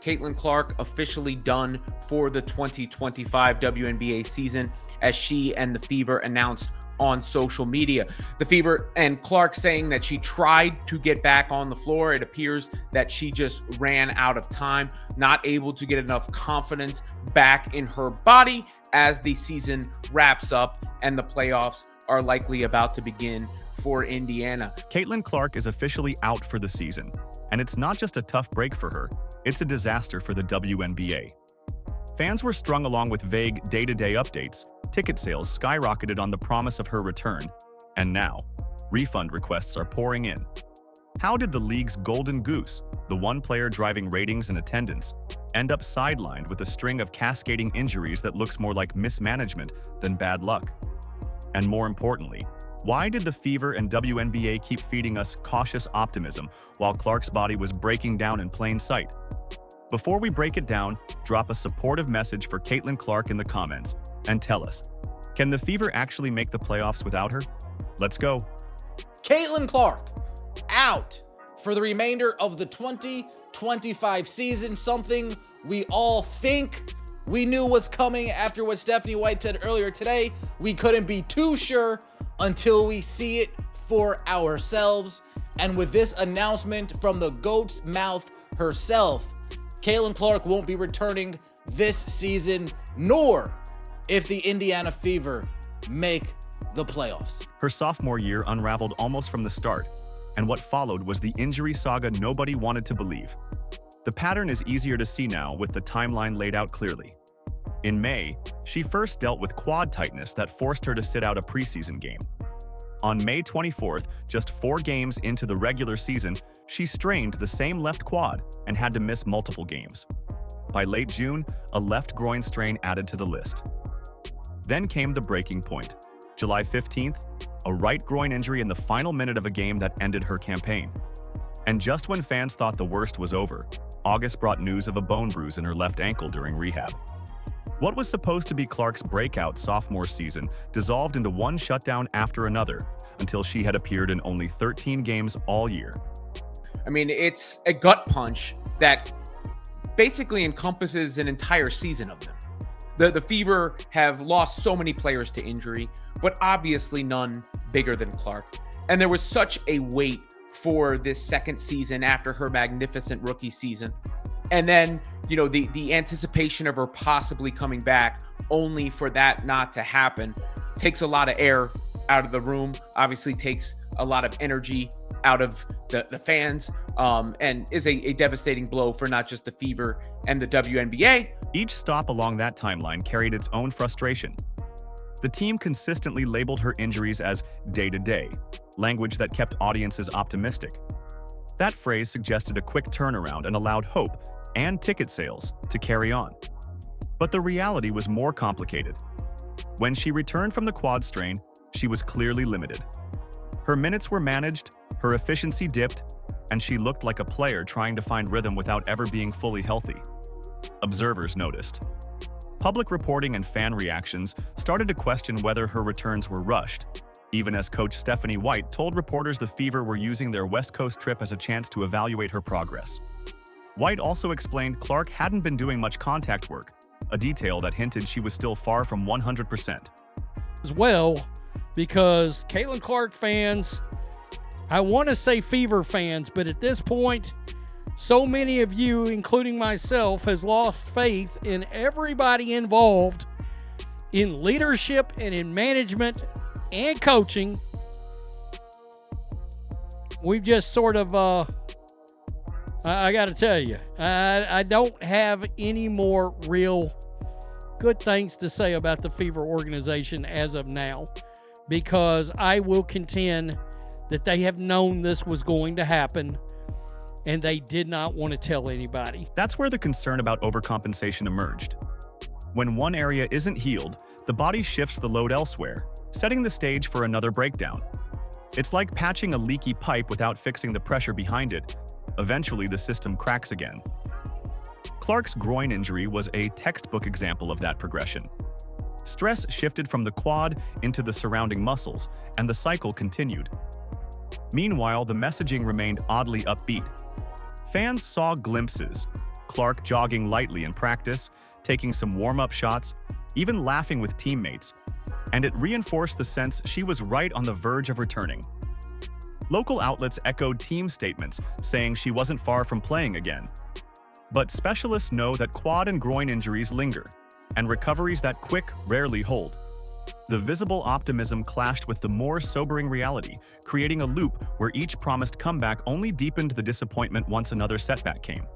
Caitlin Clark officially done for the 2025 WNBA season, as she and the Fever announced on social media. The Fever and Clark saying that she tried to get back on the floor. It appears that she just ran out of time, not able to get enough confidence back in her body as the season wraps up and the playoffs are likely about to begin for Indiana. Caitlin Clark is officially out for the season, and it's not just a tough break for her, it's a disaster for the WNBA. Fans were strung along with vague day-to-day updates, ticket sales skyrocketed on the promise of her return, and now, refund requests are pouring in. How did the league's golden goose, the one player driving ratings and attendance, end up sidelined with a string of cascading injuries that looks more like mismanagement than bad luck? And more importantly, why did the Fever and WNBA keep feeding us cautious optimism while Clark's body was breaking down in plain sight? Before we break it down, drop a supportive message for Caitlin Clark in the comments and tell us, can the Fever actually make the playoffs without her? Let's go. Caitlin Clark out for the remainder of the 2025 season, something we all think we knew was coming after what Stephanie White said earlier today. We couldn't be too sure until we see it for ourselves. And with this announcement from the GOAT's mouth herself, Caitlin Clark won't be returning this season, nor if the Indiana Fever make the playoffs. Her sophomore year unraveled almost from the start, and what followed was the injury saga nobody wanted to believe. The pattern is easier to see now with the timeline laid out clearly. In May, she first dealt with quad tightness that forced her to sit out a preseason game. On May 24th, just 4 games into the regular season, she strained the same left quad and had to miss multiple games. By late June, a left groin strain added to the list. Then came the breaking point. July 15th, a right groin injury in the final minute of a game that ended her campaign. And just when fans thought the worst was over, August brought news of a bone bruise in her left ankle during rehab. What was supposed to be Clark's breakout sophomore season dissolved into one shutdown after another until she had appeared in only 13 games all year. I mean, it's a gut punch that basically encompasses an entire season of them. The Fever have lost so many players to injury, but obviously none bigger than Clark. And there was such a wait for this second season after her magnificent rookie season. And then, you know, the anticipation of her possibly coming back, only for that not to happen, takes a lot of air out of the room, obviously takes a lot of energy out of the fans, and is a devastating blow for not just the Fever and the WNBA. Each stop along that timeline carried its own frustration. The team consistently labeled her injuries as day-to-day, language that kept audiences optimistic. That phrase suggested a quick turnaround and allowed hope and ticket sales to carry on. But the reality was more complicated. When she returned from the quad strain, she was clearly limited. Her minutes were managed, her efficiency dipped, and she looked like a player trying to find rhythm without ever being fully healthy. Observers noticed. Public reporting and fan reactions started to question whether her returns were rushed, even as coach Stephanie White told reporters the Fever were using their West Coast trip as a chance to evaluate her progress. White also explained Clark hadn't been doing much contact work, a detail that hinted she was still far from 100%. As well, because Caitlin Clark fans, I want to say Fever fans, but at this point, so many of you, including myself, has lost faith in everybody involved in leadership and in management and coaching. We've just sort of, I got to tell you, I don't have any more real good things to say about the Fever organization as of now, because I will contend that they have known this was going to happen and they did not want to tell anybody. That's where the concern about overcompensation emerged. When one area isn't healed, the body shifts the load elsewhere, setting the stage for another breakdown. It's like patching a leaky pipe without fixing the pressure behind it. Eventually, the system cracks again. Clark's groin injury was a textbook example of that progression. Stress shifted from the quad into the surrounding muscles, and the cycle continued. Meanwhile, the messaging remained oddly upbeat. Fans saw glimpses. Clark jogging lightly in practice, taking some warm-up shots, even laughing with teammates, and it reinforced the sense she was right on the verge of returning. Local outlets echoed team statements saying she wasn't far from playing again. But specialists know that quad and groin injuries linger, and recoveries that quick rarely hold. The visible optimism clashed with the more sobering reality, creating a loop where each promised comeback only deepened the disappointment once another setback came.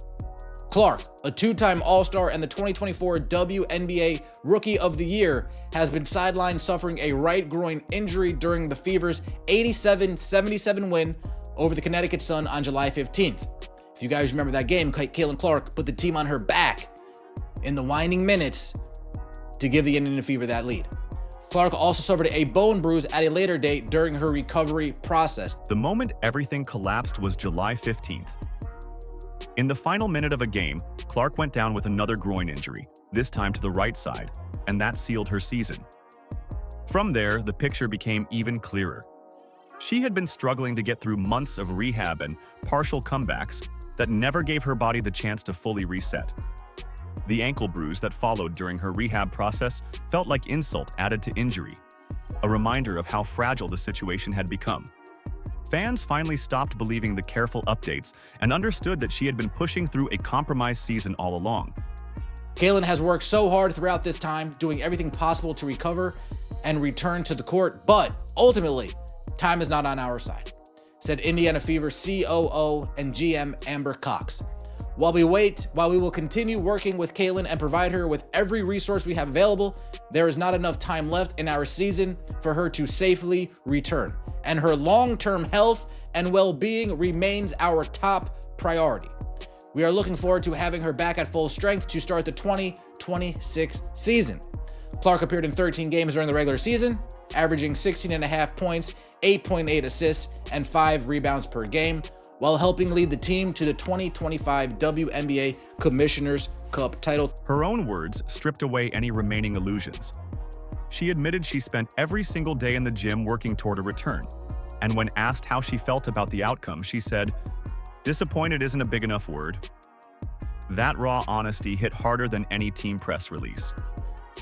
Clark, a two-time All-Star and the 2024 WNBA Rookie of the Year, has been sidelined suffering a right groin injury during the Fever's 87-77 win over the Connecticut Sun on July 15th. If you guys remember that game, Caitlin Clark put the team on her back in the winding minutes to give the Indiana Fever that lead. Clark also suffered a bone bruise at a later date during her recovery process. The moment everything collapsed was July 15th. In the final minute of a game, Clark went down with another groin injury, this time to the right side, and that sealed her season. From there, the picture became even clearer. She had been struggling to get through months of rehab and partial comebacks that never gave her body the chance to fully reset. The ankle bruise that followed during her rehab process felt like insult added to injury, a reminder of how fragile the situation had become. Fans finally stopped believing the careful updates and understood that she had been pushing through a compromised season all along. Caitlin has worked so hard throughout this time, doing everything possible to recover and return to the court, but ultimately, time is not on our side, said Indiana Fever COO and GM Amber Cox. While we will continue working with Caitlin and provide her with every resource we have available, there is not enough time left in our season for her to safely return, and her long-term health and well-being remains our top priority. We are looking forward to having her back at full strength to start the 2026 season. Clark appeared in 13 games during the regular season, averaging 16.5 points, 8.8 assists, and 5 rebounds per game, while helping lead the team to the 2025 WNBA Commissioner's Cup title. Her own words stripped away any remaining illusions. She admitted she spent every single day in the gym working toward a return, and when asked how she felt about the outcome, she said, "Disappointed isn't a big enough word." That raw honesty hit harder than any team press release.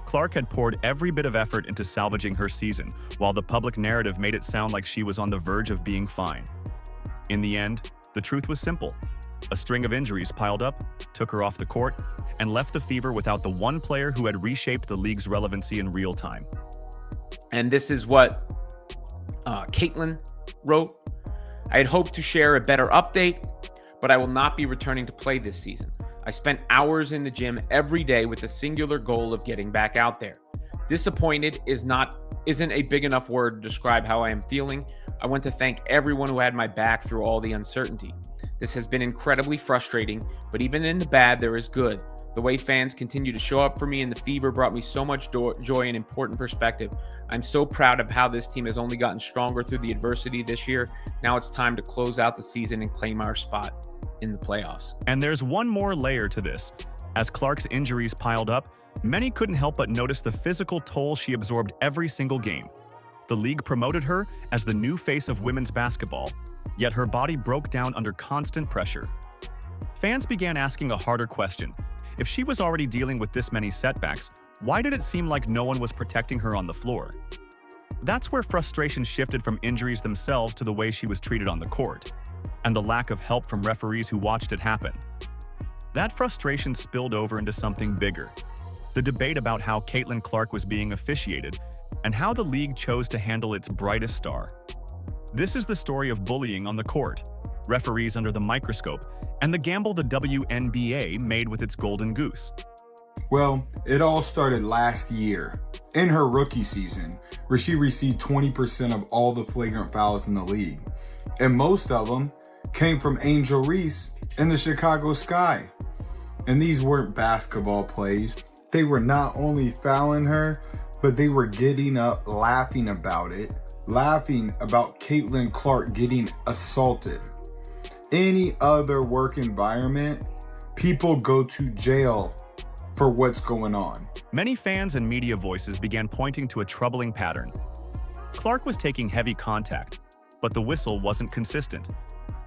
Clark had poured every bit of effort into salvaging her season, while the public narrative made it sound like she was on the verge of being fine. In the end, the truth was simple. A string of injuries piled up, took her off the court, and left the Fever without the one player who had reshaped the league's relevancy in real time. And this is what Caitlin wrote. I had hoped to share a better update, but I will not be returning to play this season. I spent hours in the gym every day with the singular goal of getting back out there. Disappointed isn't a big enough word to describe how I am feeling. I want to thank everyone who had my back through all the uncertainty. This has been incredibly frustrating, but even in the bad, there is good. The way fans continue to show up for me in the Fever brought me so much joy and important perspective. I'm so proud of how this team has only gotten stronger through the adversity this year. Now it's time to close out the season and claim our spot in the playoffs. And there's one more layer to this. As Clark's injuries piled up, many couldn't help but notice the physical toll she absorbed every single game. The league promoted her as the new face of women's basketball, yet her body broke down under constant pressure. Fans began asking a harder question. If she was already dealing with this many setbacks, why did it seem like no one was protecting her on the floor? That's where frustration shifted from injuries themselves to the way she was treated on the court, and the lack of help from referees who watched it happen. That frustration spilled over into something bigger. The debate about how Caitlin Clark was being officiated and how the league chose to handle its brightest star. This is the story of bullying on the court, referees under the microscope, and the gamble the WNBA made with its golden goose. Well, it all started last year, in her rookie season, where she received 20% of all the flagrant fouls in the league. And most of them came from Angel Reese in the Chicago Sky. And these weren't basketball plays. They were not only fouling her, but they were getting up, laughing about it, laughing about Caitlin Clark getting assaulted. Any other work environment, people go to jail for what's going on. Many fans and media voices began pointing to a troubling pattern. Clark was taking heavy contact, but the whistle wasn't consistent.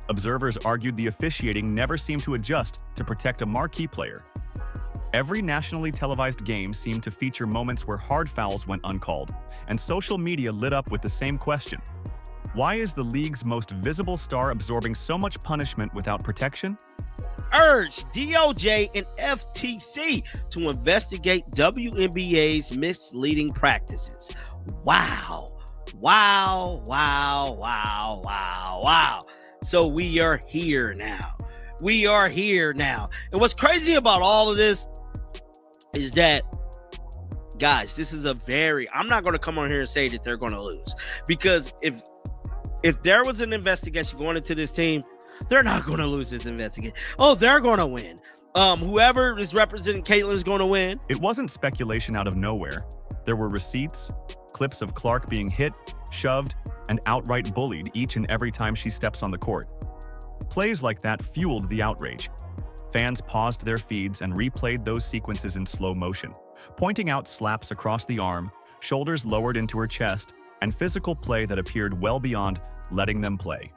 Observers argued the officiating never seemed to adjust to protect a marquee player. Every nationally televised game seemed to feature moments where hard fouls went uncalled, and social media lit up with the same question. Why is the league's most visible star absorbing so much punishment without protection? Urge DOJ and FTC to investigate WNBA's misleading practices. Wow. Wow, wow, wow, wow, wow. So we are here now. We are here now. And what's crazy about all of this is that, guys, this is I'm not going to come on here and say that they're going to lose. Because if there was an investigation going into this team, they're not going to lose this investigation. Oh, they're going to win. Whoever is representing Caitlyn is going to win. It wasn't speculation out of nowhere. There were receipts, clips of Clark being hit, shoved, and outright bullied each and every time she steps on the court. Plays like that fueled the outrage. Fans paused their feeds and replayed those sequences in slow motion, pointing out slaps across the arm, shoulders lowered into her chest, and physical play that appeared well beyond letting them play.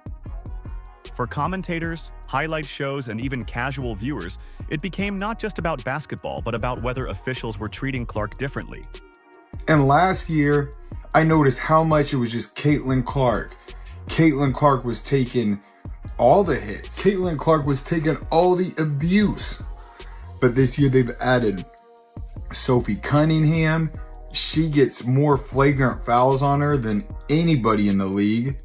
For commentators, highlight shows, and even casual viewers, it became not just about basketball, but about whether officials were treating Clark differently. And last year, I noticed how much it was just Caitlin Clark. Caitlin Clark was taking all the hits. Caitlin Clark was taking all the abuse. But this year they've added Sophie Cunningham. She gets more flagrant fouls on her than anybody in the league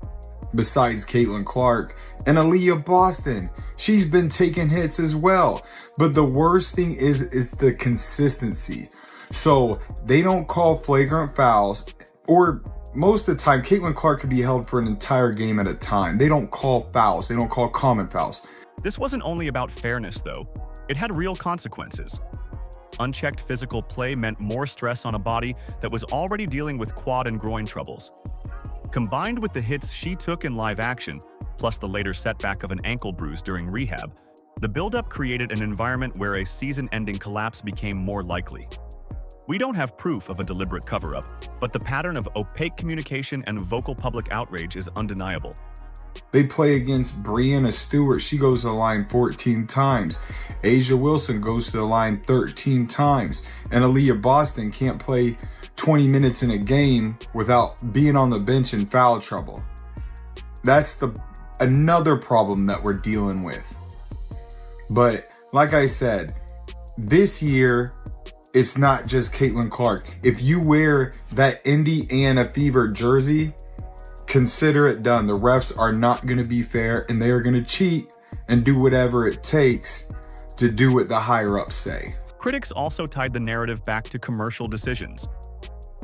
besides Caitlin Clark. And Aaliyah Boston, she's been taking hits as well. But the worst thing is the consistency. So they don't call flagrant fouls, or most of the time, Caitlin Clark could be held for an entire game at a time. They don't call fouls. They don't call common fouls. This wasn't only about fairness, though. It had real consequences. Unchecked physical play meant more stress on a body that was already dealing with quad and groin troubles. Combined with the hits she took in live action, plus the later setback of an ankle bruise during rehab, the buildup created an environment where a season-ending collapse became more likely. We don't have proof of a deliberate cover-up, but the pattern of opaque communication and vocal public outrage is undeniable. They play against Breanna Stewart. She goes to the line 14 times. Asia Wilson goes to the line 13 times. And Aaliyah Boston can't play 20 minutes in a game without being on the bench in foul trouble. That's another problem that we're dealing with. But like I said, this year, it's not just Caitlin Clark. If you wear that Indiana Fever jersey, consider it done. The refs are not going to be fair, and they are going to cheat and do whatever it takes to do what the higher-ups say. Critics also tied the narrative back to commercial decisions.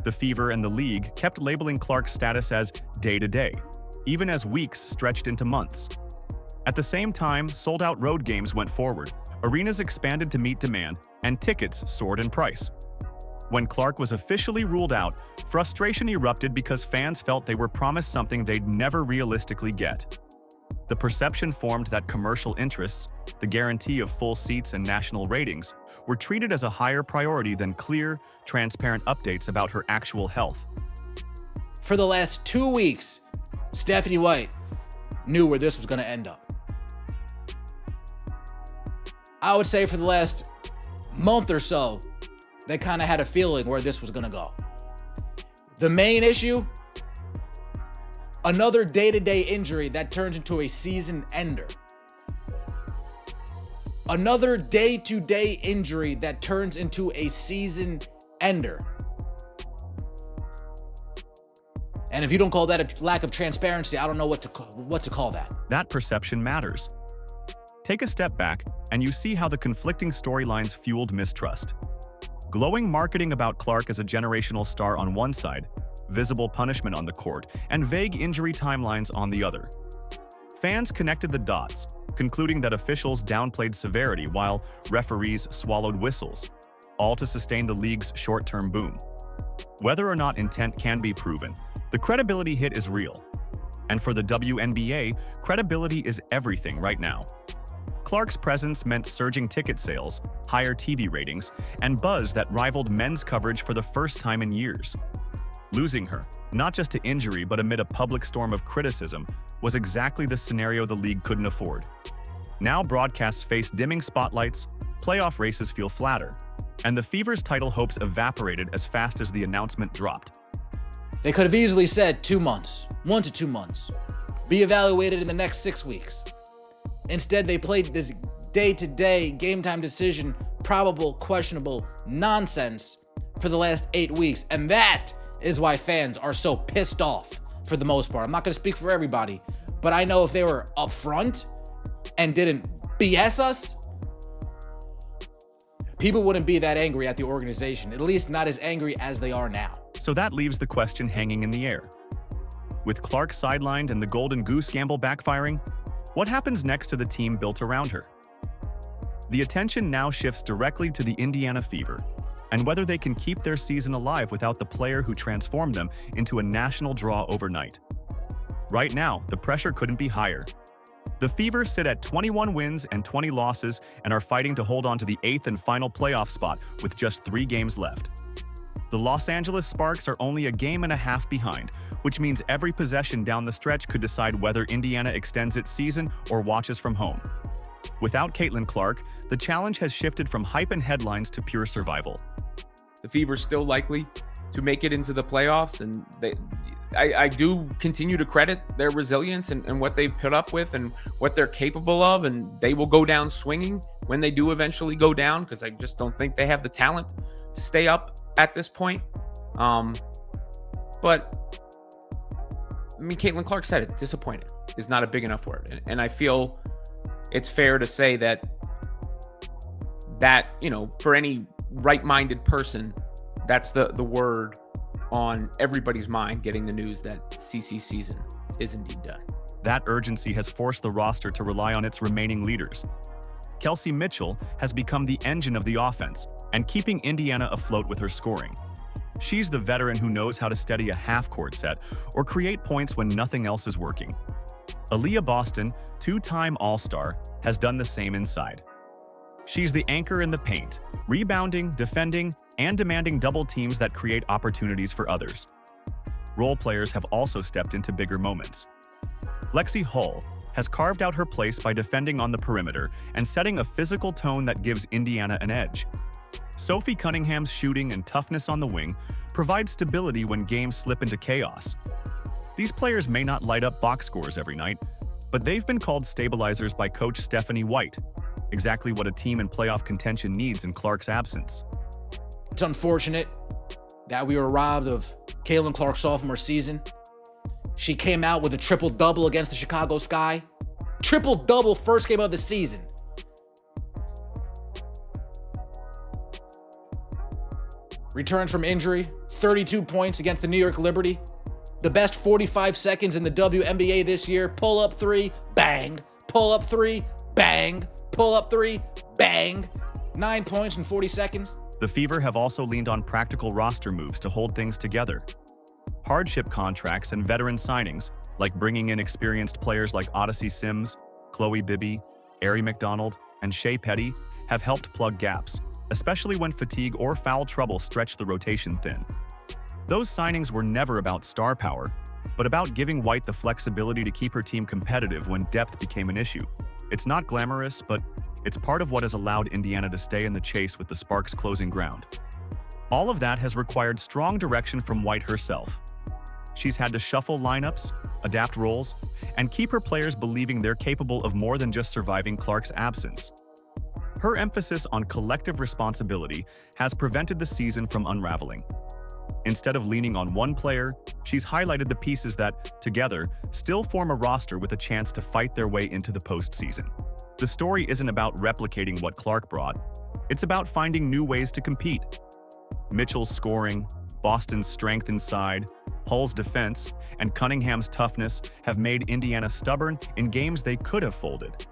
The Fever and the league kept labeling Clark's status as day-to-day, even as weeks stretched into months. At the same time, sold-out road games went forward, arenas expanded to meet demand, and tickets soared in price. When Clark was officially ruled out, frustration erupted because fans felt they were promised something they'd never realistically get. The perception formed that commercial interests, the guarantee of full seats and national ratings, were treated as a higher priority than clear, transparent updates about her actual health. For the last 2 weeks, Stephanie White knew where this was going to end up. I would say for the last month or so, they kind of had a feeling where this was going to go. The main issue, another day-to-day injury that turns into a season ender. Another day-to-day injury that turns into a season ender. And if you don't call that a lack of transparency, I don't know what to call that. That perception matters. Take a step back, and you see how the conflicting storylines fueled mistrust. Glowing marketing about Clark as a generational star on one side, visible punishment on the court, and vague injury timelines on the other. Fans connected the dots, concluding that officials downplayed severity while referees swallowed whistles, all to sustain the league's short-term boom. Whether or not intent can be proven, the credibility hit is real. And for the WNBA, credibility is everything right now. Clark's presence meant surging ticket sales, higher TV ratings, and buzz that rivaled men's coverage for the first time in years. Losing her, not just to injury but amid a public storm of criticism, was exactly the scenario the league couldn't afford. Now broadcasts face dimming spotlights, playoff races feel flatter, and the Fever's title hopes evaporated as fast as the announcement dropped. They could have easily said 2 months, 1 to 2 months, be evaluated in the next 6 weeks. Instead, they played this day-to-day, game-time decision, probable, questionable nonsense for the last 8 weeks, and that is why fans are so pissed off for the most part. I'm not going to speak for everybody, but I know if they were upfront and didn't BS us, people wouldn't be that angry at the organization, at least not as angry as they are now. So that leaves the question hanging in the air. With Clark sidelined and the golden goose gamble backfiring, what happens next to the team built around her? The attention now shifts directly to the Indiana Fever and whether they can keep their season alive without the player who transformed them into a national draw overnight. Right now, the pressure couldn't be higher. The Fever sit at 21 wins and 20 losses and are fighting to hold on to the 8th and final playoff spot with just 3 games left. The Los Angeles Sparks are only a game and a half behind, which means every possession down the stretch could decide whether Indiana extends its season or watches from home. Without Caitlin Clark, the challenge has shifted from hype and headlines to pure survival. The Fever's still likely to make it into the playoffs, and I do continue to credit their resilience and what they've put up with and what they're capable of, and they will go down swinging when they do eventually go down, because I just don't think they have the talent to stay up at this point. But I mean, Caitlin Clark said it, disappointed is not a big enough word. And I feel it's fair to say that, you know, for any right-minded person, that's the word on everybody's mind, getting the news that CC's season is indeed done. That urgency has forced the roster to rely on its remaining leaders. Kelsey Mitchell has become the engine of the offense and keeping Indiana afloat with her scoring. She's the veteran who knows how to steady a half-court set or create points when nothing else is working. Aaliyah Boston, 2-time All-Star, has done the same inside. She's the anchor in the paint, rebounding, defending, and demanding double teams that create opportunities for others. Role players have also stepped into bigger moments. Lexi Hull has carved out her place by defending on the perimeter and setting a physical tone that gives Indiana an edge. Sophie Cunningham's shooting and toughness on the wing provide stability when games slip into chaos. These players may not light up box scores every night, but they've been called stabilizers by coach Stephanie White, exactly what a team in playoff contention needs in Clark's absence. It's unfortunate that we were robbed of Caitlin Clark's sophomore season. She came out with a triple-double against the Chicago Sky. Triple-double first game of the season. Returns from injury, 32 points against the New York Liberty. The best 45 seconds in the WNBA this year. Pull up 3, bang. Pull up 3, bang. Pull up 3, bang. 9 points in 40 seconds. The Fever have also leaned on practical roster moves to hold things together. Hardship contracts and veteran signings, like bringing in experienced players like Odyssey Sims, Chloe Bibby, Ari McDonald, and Shea Petty, have helped plug gaps, especially when fatigue or foul trouble stretch the rotation thin. Those signings were never about star power, but about giving White the flexibility to keep her team competitive when depth became an issue. It's not glamorous, but it's part of what has allowed Indiana to stay in the chase with the Sparks closing ground. All of that has required strong direction from White herself. She's had to shuffle lineups, adapt roles, and keep her players believing they're capable of more than just surviving Clark's absence. Her emphasis on collective responsibility has prevented the season from unraveling. Instead of leaning on one player, she's highlighted the pieces that, together, still form a roster with a chance to fight their way into the postseason. The story isn't about replicating what Clark brought. It's about finding new ways to compete. Mitchell's scoring, Boston's strength inside, Hull's defense, and Cunningham's toughness have made Indiana stubborn in games they could have folded.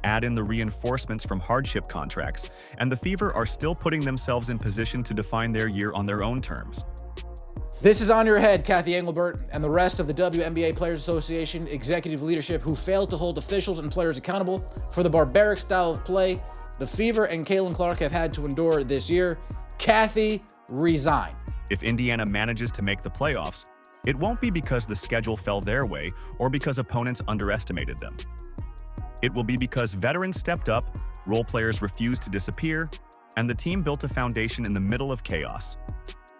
Add in the reinforcements from hardship contracts, and the Fever are still putting themselves in position to define their year on their own terms. This is on your head, Kathy Engelbert, and the rest of the WNBA Players Association executive leadership who failed to hold officials and players accountable for the barbaric style of play the Fever and Caitlin Clark have had to endure this year. Kathy, resign. If Indiana manages to make the playoffs, it won't be because the schedule fell their way or because opponents underestimated them. It will be because veterans stepped up, role players refused to disappear, and the team built a foundation in the middle of chaos.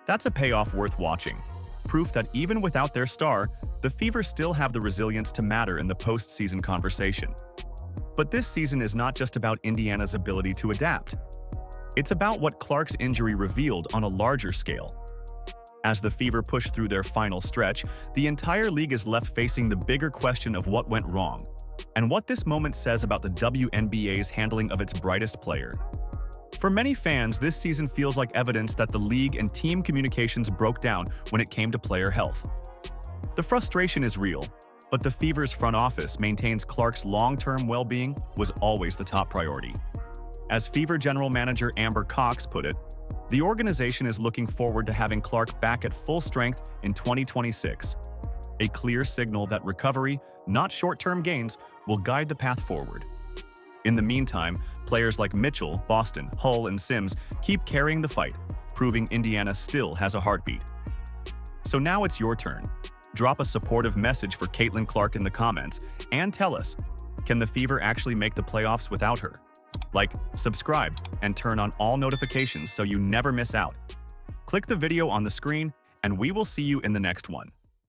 That's a payoff worth watching, proof that even without their star, the Fever still have the resilience to matter in the postseason conversation. But this season is not just about Indiana's ability to adapt. It's about what Clark's injury revealed on a larger scale. As the Fever push through their final stretch, the entire league is left facing the bigger question of what went wrong, and what this moment says about the WNBA's handling of its brightest player. For many fans, this season feels like evidence that the league and team communications broke down when it came to player health. The frustration is real, but the Fever's front office maintains Clark's long-term well-being was always the top priority. As Fever General Manager Amber Cox put it, the organization is looking forward to having Clark back at full strength in 2026, a clear signal that recovery, not short-term gains, will guide the path forward. In the meantime, players like Mitchell, Boston, Hull, and Sims keep carrying the fight, proving Indiana still has a heartbeat. So now it's your turn. Drop a supportive message for Caitlin Clark in the comments and tell us, can the Fever actually make the playoffs without her? Like, subscribe, and turn on all notifications so you never miss out. Click the video on the screen, and we will see you in the next one.